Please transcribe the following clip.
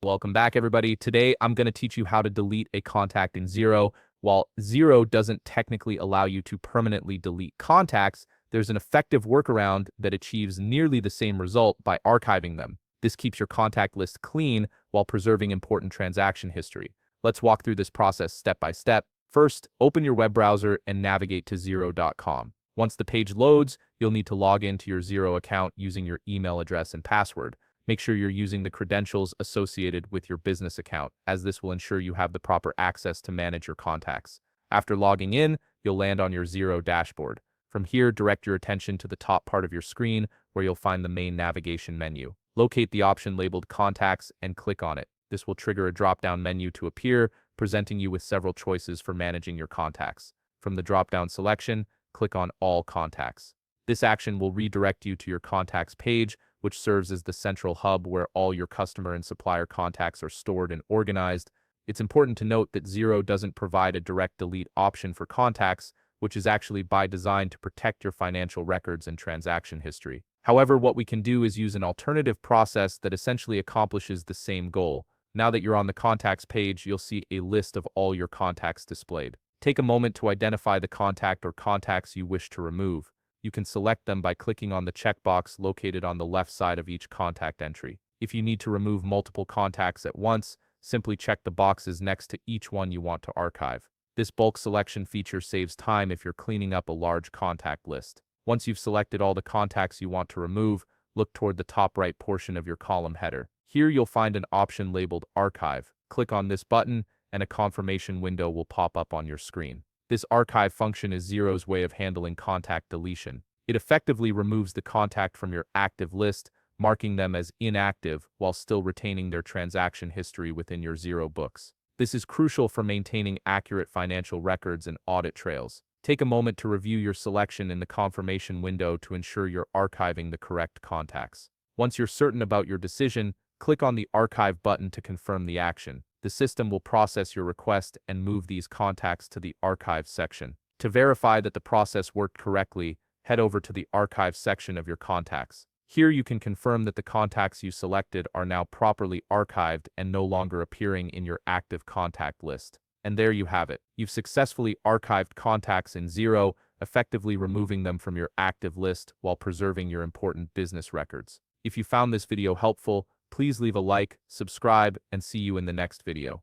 Welcome back, everybody. Today, I'm going to teach you how to delete a contact in Xero. While Xero doesn't technically allow you to permanently delete contacts, there's an effective workaround that achieves nearly the same result by archiving them. This keeps your contact list clean while preserving important transaction history. Let's walk through this process step by step. First, open your web browser and navigate to Xero.com. Once the page loads, you'll need to log into your Xero account using your email address and password. Make sure you're using the credentials associated with your business account, as this will ensure you have the proper access to manage your contacts. After logging in, you'll land on your Xero dashboard. From here, direct your attention to the top part of your screen, where you'll find the main navigation menu. Locate the option labeled Contacts and click on it. This will trigger a drop-down menu to appear, presenting you with several choices for managing your contacts. From the drop-down selection, click on All Contacts. This action will redirect you to your contacts page, which serves as the central hub where all your customer and supplier contacts are stored and organized. It's important to note that Xero doesn't provide a direct delete option for contacts, which is actually by design to protect your financial records and transaction history. However, what we can do is use an alternative process that essentially accomplishes the same goal. Now that you're on the contacts page, you'll see a list of all your contacts displayed. Take a moment to identify the contact or contacts you wish to remove. You can select them by clicking on the checkbox located on the left side of each contact entry. If you need to remove multiple contacts at once, simply check the boxes next to each one you want to archive. This bulk selection feature saves time if you're cleaning up a large contact list. Once you've selected all the contacts you want to remove, look toward the top right portion of your column header. Here you'll find an option labeled Archive. Click on this button, and a confirmation window will pop up on your screen. This archive function is Xero's way of handling contact deletion. It effectively removes the contact from your active list, marking them as inactive while still retaining their transaction history within your Xero books. This is crucial for maintaining accurate financial records and audit trails. Take a moment to review your selection in the confirmation window to ensure you're archiving the correct contacts. Once you're certain about your decision, click on the Archive button to confirm the action. The system will process your request and move these contacts to the Archive section. To verify that the process worked correctly, head over to the Archive section of your contacts. Here you can confirm that the contacts you selected are now properly archived and no longer appearing in your active contact list. And there you have it. You've successfully archived contacts in Xero, effectively removing them from your active list while preserving your important business records. If you found this video helpful, please leave a like, subscribe, and see you in the next video.